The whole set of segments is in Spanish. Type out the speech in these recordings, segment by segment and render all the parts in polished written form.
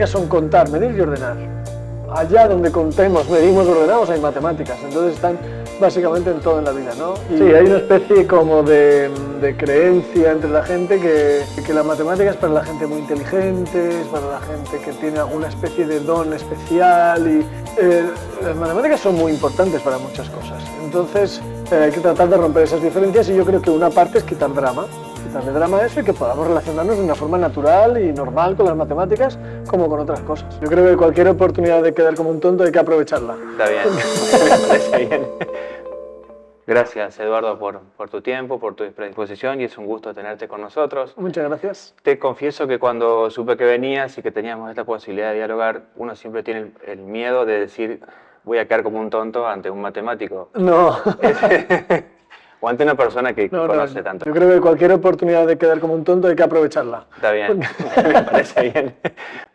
matemáticas son contar, medir y ordenar. Allá donde contemos, medimos, ordenamos, hay matemáticas. Entonces están básicamente en todo en la vida, ¿no? Y sí, hay una especie como de creencia entre la gente que la matemática es para la gente muy inteligente, es para la gente que tiene alguna especie de don especial y las matemáticas son muy importantes para muchas cosas. Entonces hay que tratar de romper esas diferencias y yo creo que una parte es quitarle drama a eso y que podamos relacionarnos de una forma natural y normal con las matemáticas como con otras cosas. Yo creo que cualquier oportunidad de quedar como un tonto hay que aprovecharla. Está bien, me parece bien. Gracias, Eduardo, por tu tiempo, por tu predisposición y es un gusto tenerte con nosotros. Muchas gracias. Te confieso que cuando supe que venías y que teníamos esta posibilidad de dialogar, uno siempre tiene el miedo de decir voy a quedar como un tonto ante un matemático. No. O ante una persona que conoce tanto. Yo creo que cualquier oportunidad de quedar como un tonto hay que aprovecharla. Está bien, me parece bien.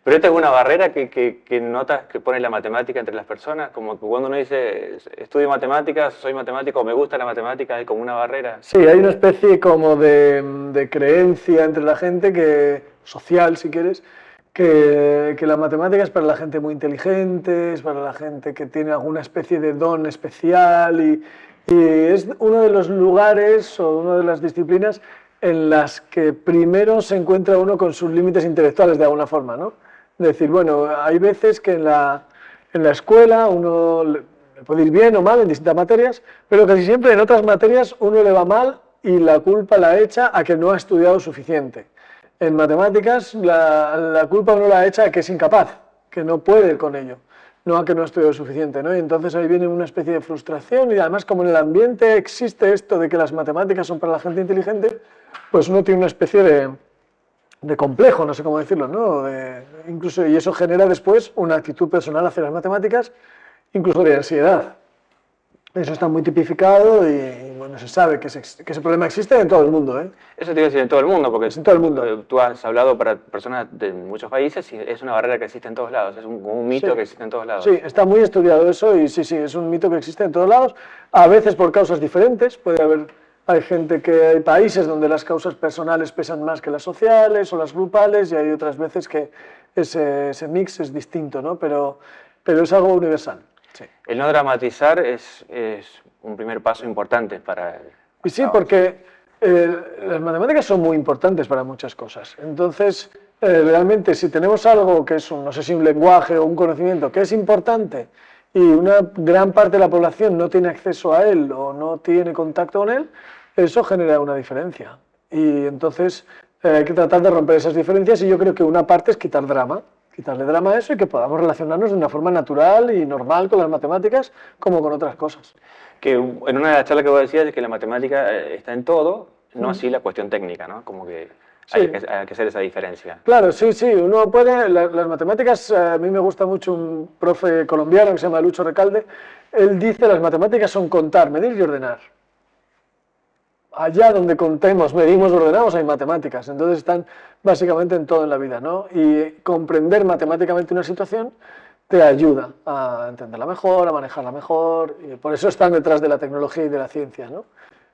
Pero esta es una barrera que notas que pone la matemática entre las personas, como que cuando uno dice estudio matemáticas, soy matemático, me gusta la matemática, hay como una barrera. Sí, hay una especie como de creencia entre la gente, social si quieres, que la matemática es para la gente muy inteligente, es para la gente que tiene alguna especie de don especial y es uno de los lugares o una de las disciplinas en las que primero se encuentra uno con sus límites intelectuales de alguna forma, ¿no? Es decir, bueno, hay veces que en la escuela uno le puede ir bien o mal en distintas materias, pero casi siempre en otras materias uno le va mal y la culpa la echa a que no ha estudiado suficiente. En matemáticas la culpa uno la echa a que es incapaz, que no puede con ello, no a que no ha estudiado suficiente, ¿no? Y entonces ahí viene una especie de frustración y además como en el ambiente existe esto de que las matemáticas son para la gente inteligente, pues uno tiene una especie de complejo, no sé cómo decirlo, ¿no? Incluso, y eso genera después una actitud personal hacia las matemáticas, incluso de ansiedad. Eso está muy tipificado y bueno, se sabe que ese problema existe en todo el mundo, ¿eh? Eso te iba a decir en todo el mundo, porque en todo el mundo. Tú has hablado para personas de muchos países y es una barrera que existe en todos lados, es un mito que existe en todos lados. Sí, está muy estudiado eso y sí, es un mito que existe en todos lados, a veces por causas diferentes, hay gente hay países donde las causas personales pesan más que las sociales o las grupales y hay otras veces que ese mix es distinto, ¿no? Pero es algo universal. Sí. El no dramatizar es un primer paso importante para... Y sí, porque las matemáticas son muy importantes para muchas cosas. Entonces, realmente, si tenemos algo que es, no sé si un lenguaje o un conocimiento que es importante y una gran parte de la población no tiene acceso a él o no tiene contacto con él, eso genera una diferencia. Y entonces hay que tratar de romper esas diferencias y yo creo que una parte es quitarle drama a eso y que podamos relacionarnos de una forma natural y normal con las matemáticas como con otras cosas. Que en una de las charlas que vos decías es que la matemática está en todo, no así la cuestión técnica, ¿no? Como que hay que hacer esa diferencia. Claro, sí, uno puede, las matemáticas, a mí me gusta mucho un profe colombiano que se llama Lucho Recalde, él dice las matemáticas son contar, medir y ordenar. Allá donde contemos, medimos, ordenamos, hay matemáticas, entonces están básicamente en todo en la vida, ¿no? Y comprender matemáticamente una situación te ayuda a entenderla mejor, a manejarla mejor, y por eso están detrás de la tecnología y de la ciencia, ¿no?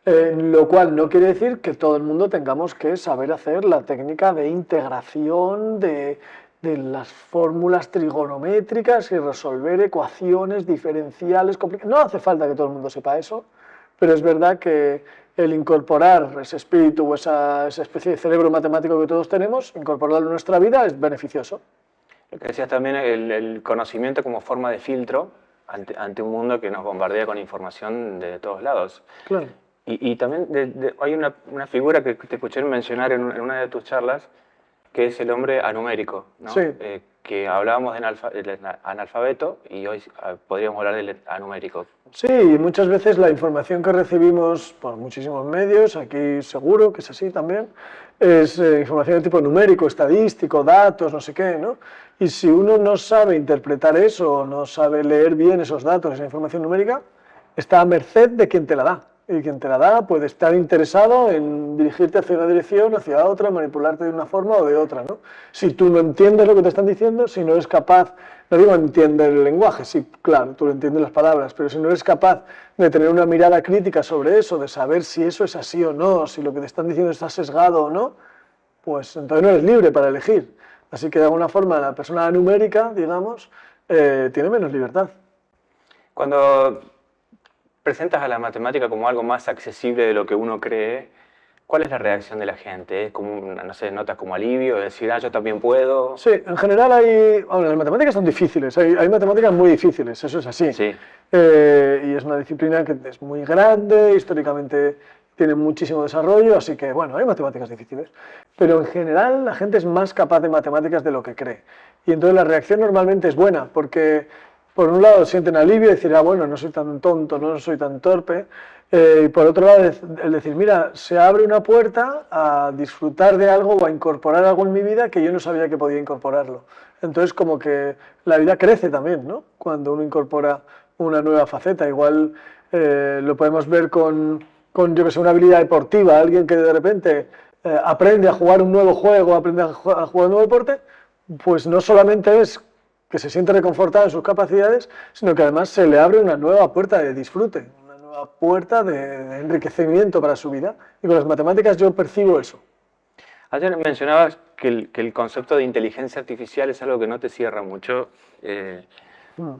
Lo cual no quiere decir que todo el mundo tengamos que saber hacer la técnica de integración de las fórmulas trigonométricas y resolver ecuaciones diferenciales complicadas. No hace falta que todo el mundo sepa eso, pero es verdad que el incorporar ese espíritu o esa especie de cerebro matemático que todos tenemos, incorporarlo en nuestra vida es beneficioso. Lo que decías también, el conocimiento como forma de filtro ante un mundo que nos bombardea con información de todos lados. Claro. Y también hay una figura que te escuché mencionar en una de tus charlas, que es el hombre anumérico, ¿no? Sí. Que hablábamos del analfabeto y hoy podríamos hablar del anumérico. Sí, y muchas veces la información que recibimos por muchísimos medios, aquí seguro que es así también, es información de tipo numérico, estadístico, datos, no sé qué, ¿no? Y si uno no sabe interpretar eso, no sabe leer bien esos datos, esa información numérica, está a merced de quien te la da. Y quien te la da puede estar interesado en dirigirte hacia una dirección, hacia otra, manipularte de una forma o de otra, ¿no? Si tú no entiendes lo que te están diciendo, si no eres capaz, no digo entender el lenguaje, sí, claro, tú entiendes las palabras, pero si no eres capaz de tener una mirada crítica sobre eso, de saber si eso es así o no, si lo que te están diciendo está sesgado o no, pues entonces no eres libre para elegir. Así que de alguna forma la persona numérica, digamos, tiene menos libertad. Cuando presentas a la matemática como algo más accesible de lo que uno cree, ¿cuál es la reacción de la gente? ¿Es como, no sé, notas como alivio, decir, yo también puedo? Sí, en general las matemáticas son difíciles, hay matemáticas muy difíciles, eso es así. Sí. Y es una disciplina que es muy grande, históricamente tiene muchísimo desarrollo, así que bueno, hay matemáticas difíciles. Pero en general la gente es más capaz de matemáticas de lo que cree. Y entonces la reacción normalmente es buena, porque por un lado sienten alivio y decir, bueno, no soy tan tonto, no soy tan torpe. Y por otro lado, el decir, mira, se abre una puerta a disfrutar de algo o a incorporar algo en mi vida que yo no sabía que podía incorporarlo. Entonces, como que la vida crece también, ¿no? Cuando uno incorpora una nueva faceta. Igual lo podemos ver yo que sé, una habilidad deportiva, alguien que de repente aprende a jugar un nuevo juego, aprende a jugar un nuevo deporte, pues no solamente es que se siente reconfortado en sus capacidades, sino que además se le abre una nueva puerta de disfrute, una nueva puerta de enriquecimiento para su vida. Y con las matemáticas yo percibo eso. Ayer mencionabas que el concepto de inteligencia artificial es algo que no te cierra mucho,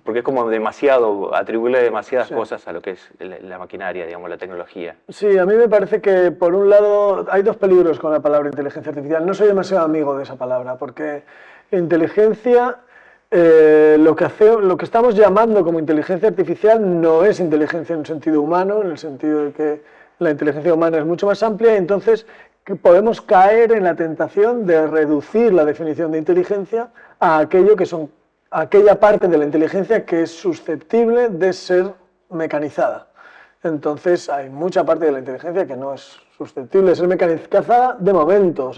porque es como demasiado, atribuirle demasiadas cosas a lo que es la maquinaria, digamos, la tecnología. Sí, a mí me parece que por un lado hay dos peligros con la palabra inteligencia artificial. No soy demasiado amigo de esa palabra, porque inteligencia, lo que estamos llamando como inteligencia artificial no es inteligencia en un sentido humano, en el sentido de que la inteligencia humana es mucho más amplia, y entonces podemos caer en la tentación de reducir la definición de inteligencia a aquella parte de la inteligencia que es susceptible de ser mecanizada. Entonces hay mucha parte de la inteligencia que no es susceptible de ser mecanizada de momento,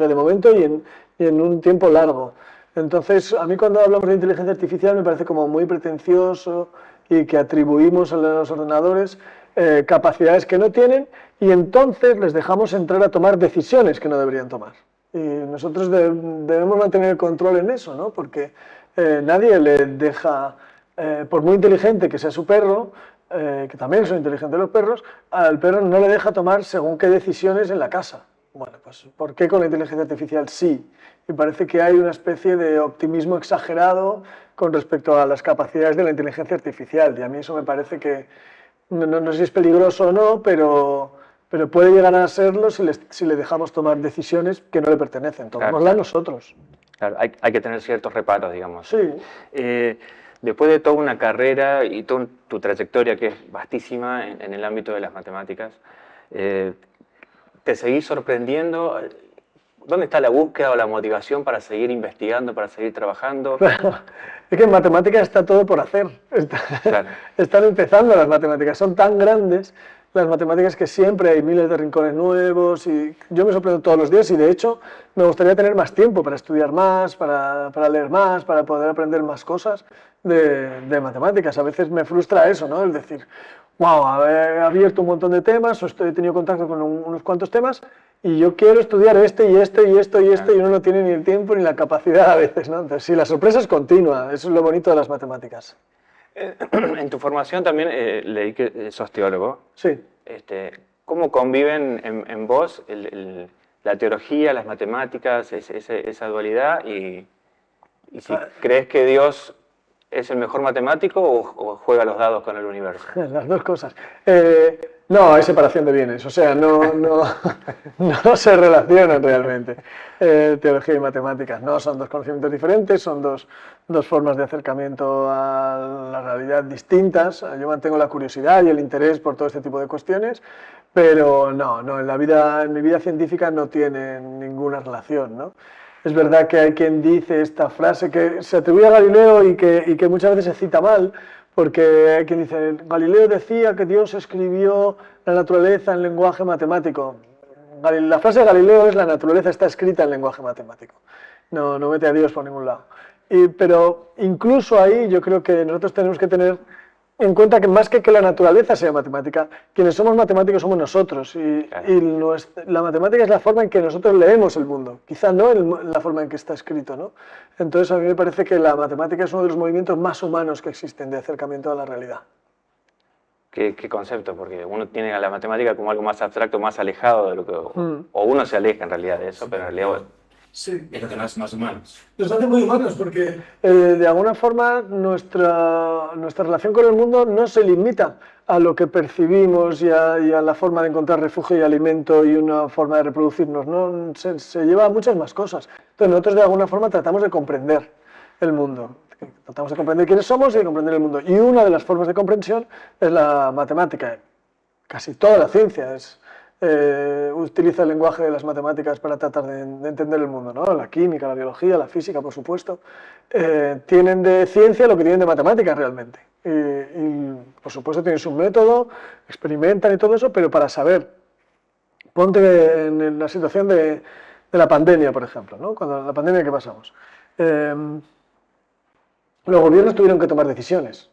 y en un tiempo largo. Entonces, a mí cuando hablamos de inteligencia artificial me parece como muy pretencioso y que atribuimos a los ordenadores capacidades que no tienen, y entonces les dejamos entrar a tomar decisiones que no deberían tomar. Y nosotros debemos mantener el control en eso, ¿no? Porque nadie le deja, por muy inteligente que sea su perro, que también son inteligentes los perros, al perro no le deja tomar según qué decisiones en la casa. Bueno, pues ¿por qué con la inteligencia artificial sí? Y parece que hay una especie de optimismo exagerado con respecto a las capacidades de la inteligencia artificial, y a mí eso me parece que no sé si es peligroso o no, pero puede llegar a serlo si le dejamos tomar decisiones que no le pertenecen. Tomémoslas nosotros. Claro, hay que tener ciertos reparos, digamos. Sí. Después de toda una carrera y toda tu trayectoria, que es vastísima en el ámbito de las matemáticas, ¿te seguís sorprendiendo? ¿Dónde está la búsqueda o la motivación para seguir investigando, para seguir trabajando? Es que en matemáticas está todo por hacer. Están empezando las matemáticas, son tan grandes las matemáticas que siempre hay miles de rincones nuevos, y yo me sorprendo todos los días, y de hecho me gustaría tener más tiempo para estudiar más, para leer más, para poder aprender más cosas de matemáticas. A veces me frustra eso, ¿no? El decir, wow, he abierto un montón de temas, o he tenido contacto con unos cuantos temas, y yo quiero estudiar y uno no tiene ni el tiempo ni la capacidad a veces, ¿no? Entonces, sí, la sorpresa es continua, eso es lo bonito de las matemáticas. En tu formación también leí que sos teólogo. Sí. ¿Cómo conviven en vos la teología, las matemáticas, esa dualidad? Y si crees que Dios es el mejor matemático o juega los dados con el universo. Las dos cosas. No, hay separación de bienes, o sea, no se relacionan realmente. Teología y matemáticas no son dos conocimientos diferentes, son dos formas de acercamiento a la realidad distintas. Yo mantengo la curiosidad y el interés por todo este tipo de cuestiones, pero no, en mi vida científica no tienen ninguna relación, ¿no? Es verdad que hay quien dice esta frase que se atribuye a Galileo y que muchas veces se cita mal, porque hay quien dice, Galileo decía que Dios escribió la naturaleza en lenguaje matemático. La frase de Galileo es: la naturaleza está escrita en lenguaje matemático. No mete a Dios por ningún lado. Pero incluso ahí yo creo que nosotros tenemos que tener en cuenta que más que la naturaleza sea matemática, quienes somos matemáticos somos nosotros, la matemática es la forma en que nosotros leemos el mundo, quizá no la forma en que está escrito, ¿no? Entonces a mí me parece que la matemática es uno de los movimientos más humanos que existen de acercamiento a la realidad. ¿Qué concepto? Porque uno tiene a la matemática como algo más abstracto, más alejado de lo que... O uno se aleja en realidad de eso, pero en realidad Sí. Es lo que nos hace más humanos. Nos hace muy humanos porque de alguna forma nuestra relación con el mundo no se limita a lo que percibimos y a la forma de encontrar refugio y alimento y una forma de reproducirnos, ¿no? Se lleva a muchas más cosas. Entonces nosotros de alguna forma tratamos de comprender el mundo, tratamos de comprender quiénes somos y de comprender el mundo. Y una de las formas de comprensión es la matemática. Casi toda la ciencia utiliza el lenguaje de las matemáticas para tratar de entender el mundo, ¿no? La química, la biología, la física, por supuesto, tienen de ciencia lo que tienen de matemáticas realmente. Y por supuesto tienen su método, experimentan y todo eso, pero para saber, ponte en la situación de la pandemia, por ejemplo, ¿no? Cuando la pandemia que pasamos. Los gobiernos tuvieron que tomar decisiones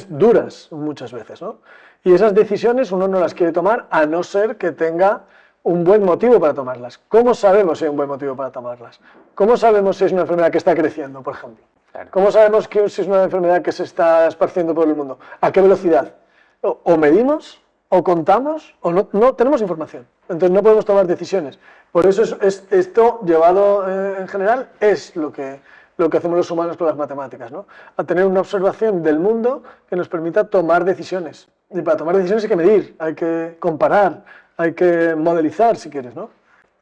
duras muchas veces, ¿no? Y esas decisiones uno no las quiere tomar a no ser que tenga un buen motivo para tomarlas. ¿Cómo sabemos si hay un buen motivo para tomarlas? ¿Cómo sabemos si es una enfermedad que está creciendo, por ejemplo? Claro. ¿Cómo sabemos si es una enfermedad que se está esparciendo por el mundo? ¿A qué velocidad? O medimos, o contamos, o no tenemos información. Entonces no podemos tomar decisiones. Por eso esto llevado en general es lo que hacemos los humanos con las matemáticas, ¿no? A tener una observación del mundo que nos permita tomar decisiones. Y para tomar decisiones hay que medir, hay que comparar, hay que modelizar, si quieres, ¿no?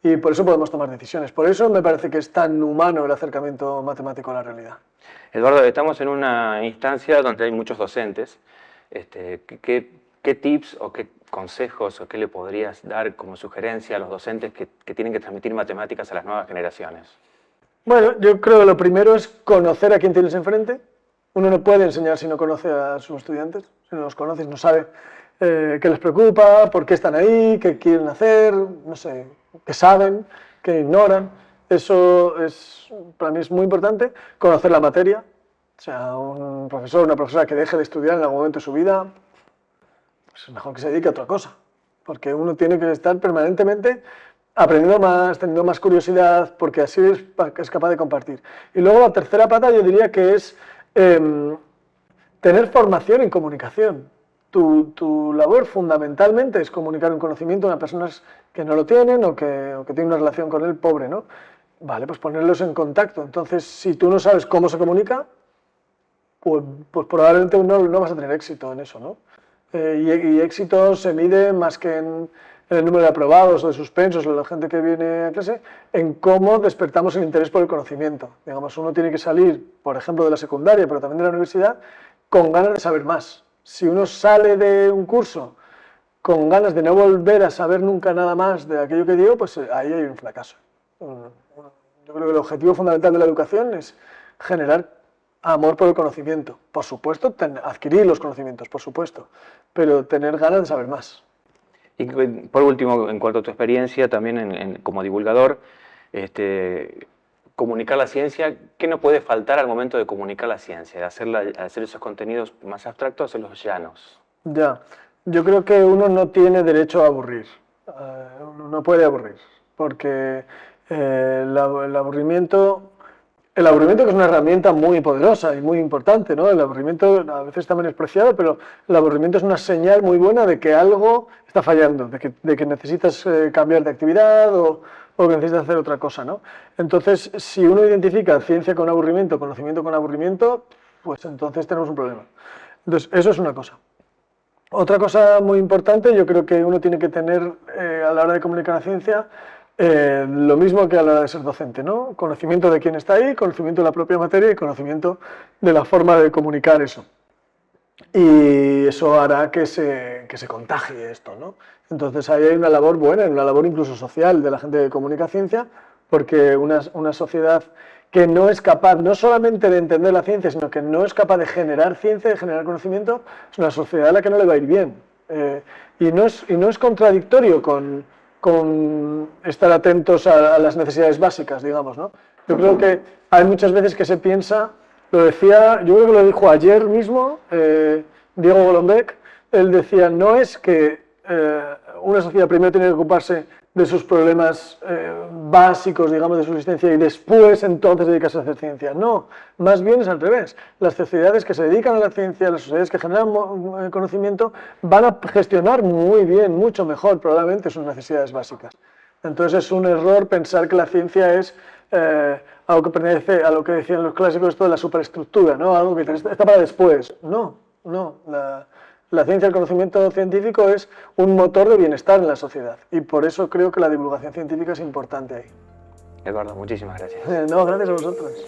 Y por eso podemos tomar decisiones. Por eso me parece que es tan humano el acercamiento matemático a la realidad. Eduardo, estamos en una instancia donde hay muchos docentes. ¿Qué tips o qué consejos o qué le podrías dar como sugerencia a los docentes que tienen que transmitir matemáticas a las nuevas generaciones? Bueno, yo creo que lo primero es conocer a quién tienes enfrente. Uno no puede enseñar si no conoce a sus estudiantes. Si no los conoces, no sabe qué les preocupa, por qué están ahí, qué quieren hacer, no sé, qué saben, qué ignoran. Eso para mí es muy importante. Conocer la materia. O sea, un profesor o una profesora que deje de estudiar en algún momento de su vida, pues es mejor que se dedique a otra cosa. Porque uno tiene que estar permanentemente aprendiendo más, teniendo más curiosidad, porque así es capaz de compartir. Y luego la tercera pata yo diría que es tener formación en comunicación. Tu labor fundamentalmente es comunicar un conocimiento a personas que no lo tienen o que tienen una relación con él pobre, ¿no? Vale, pues ponerlos en contacto. Entonces, si tú no sabes cómo se comunica, pues probablemente no vas a tener éxito en eso, ¿no? Y éxito se mide más que en el número de aprobados o de suspensos o de la gente que viene a clase, en cómo despertamos el interés por el conocimiento. Digamos, uno tiene que salir, por ejemplo, de la secundaria, pero también de la universidad, con ganas de saber más. Si uno sale de un curso con ganas de no volver a saber nunca nada más de aquello que dio, pues ahí hay un fracaso. Yo creo que el objetivo fundamental de la educación es generar amor por el conocimiento. Por supuesto, adquirir los conocimientos, por supuesto, pero tener ganas de saber más. Y por último, en cuanto a tu experiencia también como divulgador, comunicar la ciencia, ¿qué no puede faltar al momento de comunicar la ciencia? De hacer esos contenidos más abstractos, hacerlos llanos. Ya, yo creo que uno no tiene derecho a aburrir, uno no puede aburrir, porque el aburrimiento que es una herramienta muy poderosa y muy importante, ¿no? El aburrimiento a veces está menospreciado, pero el aburrimiento es una señal muy buena de que algo está fallando, de que necesitas cambiar de actividad o que necesitas hacer otra cosa, ¿no? Entonces, si uno identifica ciencia con aburrimiento, conocimiento con aburrimiento, pues entonces tenemos un problema. Entonces, eso es una cosa. Otra cosa muy importante, yo creo que uno tiene que tener a la hora de comunicar la ciencia, lo mismo que a la hora de ser docente, ¿no? Conocimiento de quién está ahí, conocimiento de la propia materia y conocimiento de la forma de comunicar eso. Y eso hará que se contagie esto, ¿no? Entonces ahí hay una labor buena, una labor incluso social de la gente que comunica ciencia, porque una sociedad que no es capaz no solamente de entender la ciencia, sino que no es capaz de generar ciencia, de generar conocimiento, es una sociedad a la que no le va a ir bien. Y no es contradictorio con estar atentos a las necesidades básicas, digamos, ¿no? Yo creo que hay muchas veces que se piensa, lo decía, yo creo que lo dijo ayer mismo Diego Golombek, él decía, no es que una sociedad primero tiene que ocuparse de sus problemas básicos, digamos, de subsistencia y después entonces dedicarse a hacer ciencia. No, más bien es al revés. Las sociedades que se dedican a la ciencia, las sociedades que generan conocimiento, van a gestionar muy bien, mucho mejor probablemente sus necesidades básicas. Entonces es un error pensar que la ciencia es algo que pertenece a lo que decían los clásicos, esto de la superestructura, ¿no? Algo que está para después. No, no. La ciencia, el conocimiento científico es un motor de bienestar en la sociedad y por eso creo que la divulgación científica es importante ahí. Eduardo, muchísimas gracias. No, gracias a vosotros.